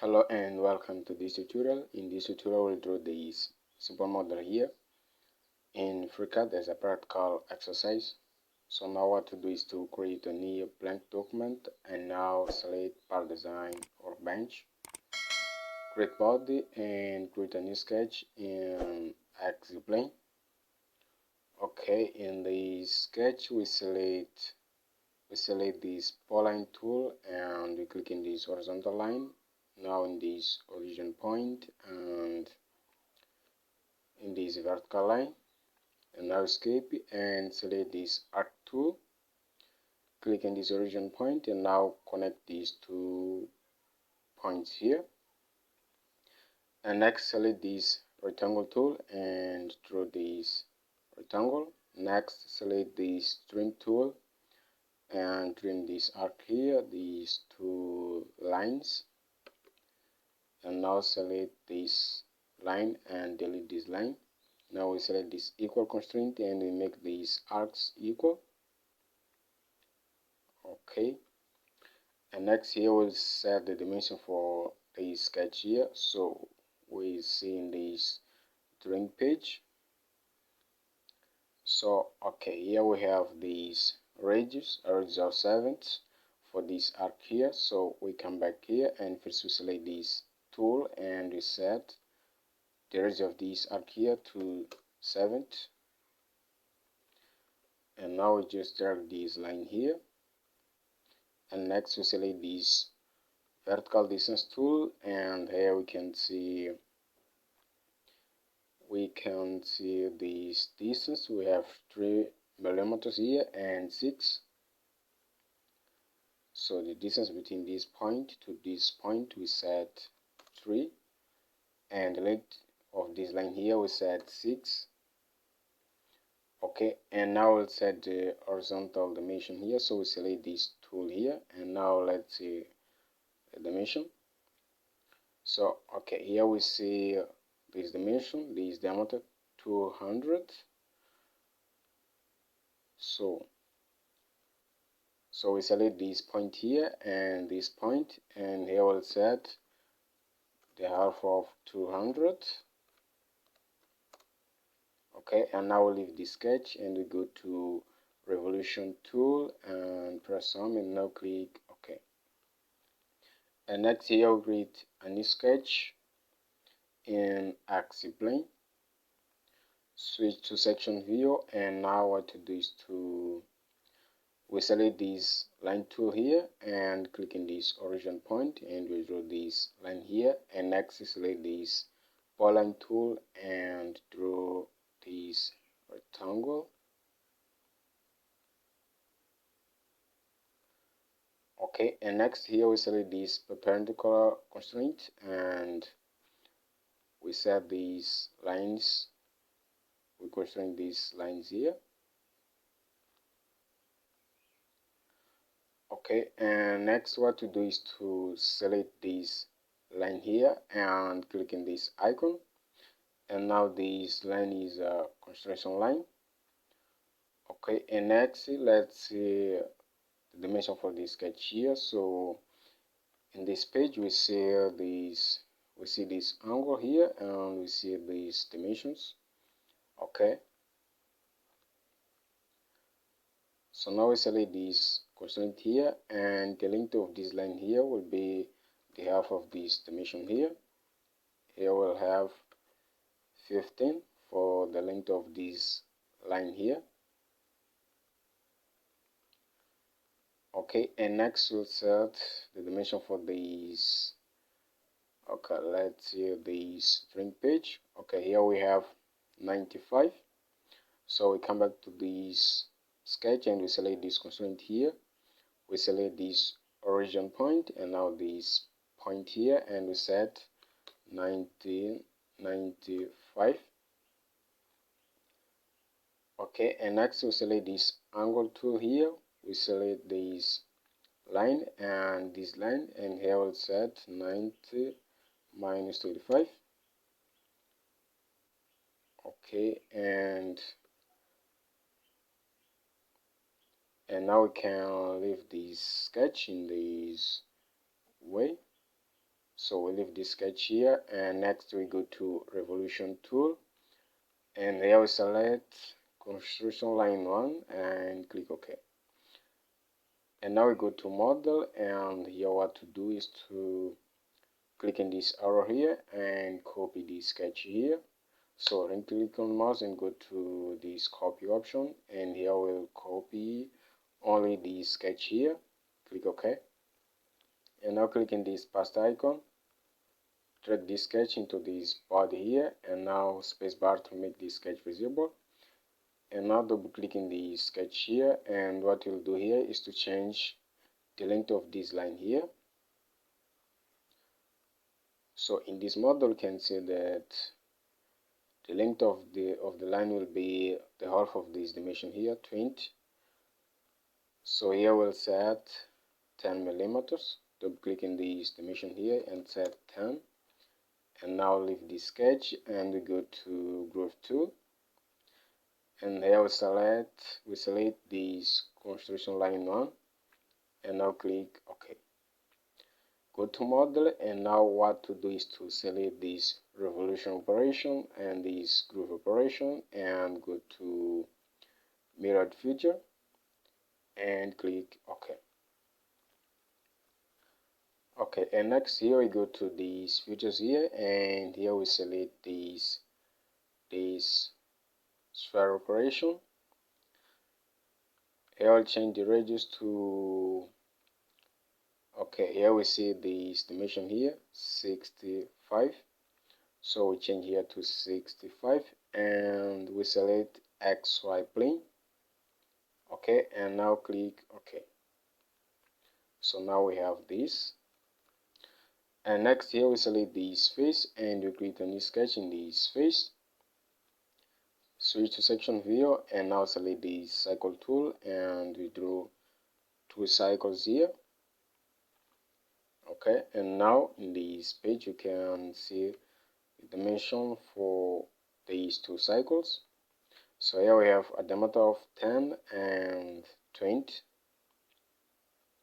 Hello and welcome to this tutorial. In this tutorial we'll draw this simple model here in FreeCAD as a practical exercise. So now what to do is to create a new blank document and now select part design or bench, create body and create a new sketch in axis plane. Okay, in the sketch we select this polyline tool and we click in this horizontal line. Now in this origin point and in this vertical line, and now escape and select this arc tool, click in this origin point and now connect these two points here, and next select this rectangle tool and draw this rectangle. Next select this trim tool and trim this arc here, these two lines, and now select this line and delete this line. Now we select this equal constraint and we make these arcs equal. Okay, and next here we'll set the dimension for the sketch here. So we see in this drawing page. So okay, here we have these radius of 7 for this arc here. So we come back here and first we select this tool and we set the radius of this arc here to 7, and now we just drag this line here, and next we select this vertical distance tool, and here we can see this distance. We have 3 millimeters here and 6. So the distance between this point to this point we set 3, and the length of this line here we set 6. Okay, and now we'll set the horizontal dimension here. So we select this tool here, and now let's see the dimension. So okay, here we see this dimension, this diameter 200. So we select this point here and this point, and here we'll set the half of 200. Okay, and now we'll leave the sketch and we go to revolution tool and press sum and now click OK. And next here we'll create a new sketch in axis plane. Switch to section view, and now what to do is to we select this line tool here and click in this origin point and we draw this line here, and next select this polyline tool and draw this rectangle. Okay, and next here we select this perpendicular constraint and we set these lines, we constrain these lines here. Okay, and next what to do is to select this line here and click in this icon, and now this line is a construction line. Okay, and next let's see the dimension for this sketch here. So in this page we see this angle here and we see these dimensions. Okay, so now we select this constraint here, and the length of this line here will be the half of this dimension here. Here we'll have 15 for the length of this line here. Okay, and next we'll set the dimension for this. Okay, let's see this drawing page. Okay, here we have 95. So we come back to this sketch and we select this constraint here. We select this origin point and now this point here, and we set 95. Okay, and next we select this angle tool here. We select this line and this line, and here we'll set 90 minus 25. Okay, and now we can leave this sketch in this way. So we leave this sketch here, and next we go to revolution tool, and here we select construction line 1 and click OK. And now we go to model, and here what to do is to click in this arrow here and copy this sketch here. So then click on mouse and go to this copy option, and here we'll copy only the sketch here. Click OK. And now click in this pasta icon, drag this sketch into this body here, and now spacebar to make this sketch visible. And now double click in the sketch here, and what you'll do here is to change the length of this line here. So in this model you can see that the length of the line will be the half of this dimension here, 20. So here we'll set 10 millimeters. Double click in this dimension here and set 10. And now leave this sketch and we go to groove tool. And here we select this construction line 1, and now click OK. Go to model, and now what to do is to select this revolution operation and this groove operation, and go to mirrored feature and click OK. Okay, and next here we go to these features here, and here we select this sphere operation. Here I'll change the radius to, okay, here we see this dimension here, 65. So we change here to 65, and we select XY plane. Okay, and now click OK. So now we have this. And next here we select this face, and we create a new sketch in this face. Switch to section view, and now select the cycle tool, and we draw 2 cycles here. Okay, and now in this page you can see the dimension for these 2 cycles. So here we have a diameter of 10 and 20.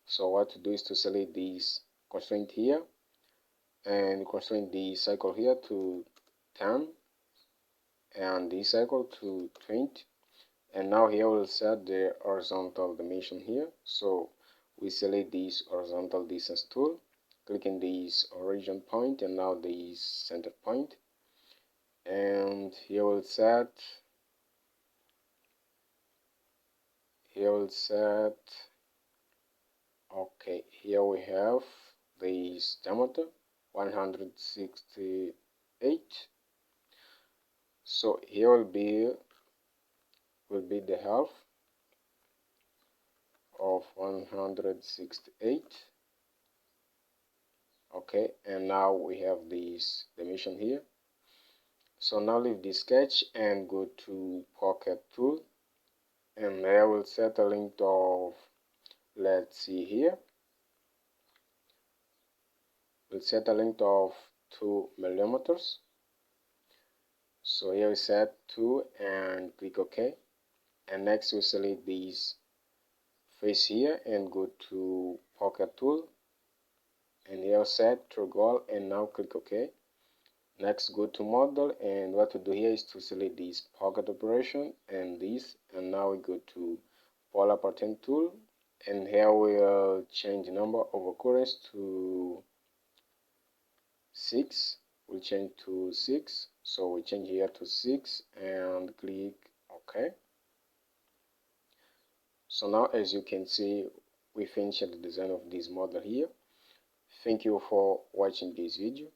So what to do is to select this constraint here and constrain the cycle here to 10 and this cycle to 20. And now here we'll set the horizontal dimension here. So we select this horizontal distance tool, click in this origin point and now this center point, and here we'll set okay, here we have this diameter 168. So here will be the half of 168. Okay, and now we have this dimension here. So now leave the sketch and go to pocket tool, and there we'll set a length of, let's see here, we'll set a length of 2 millimeters. So here we set 2 and click OK. And next we select this face here and go to pocket tool, and here set through goal and now click OK. Next go to model, and what to do here is to select this pocket operation and this, and now we go to polar pattern tool, and here we'll change the number of occurrence to 6. We'll change to 6, so we change here to 6 and click OK. So now as you can see, we finished the design of this model here. Thank you for watching this video.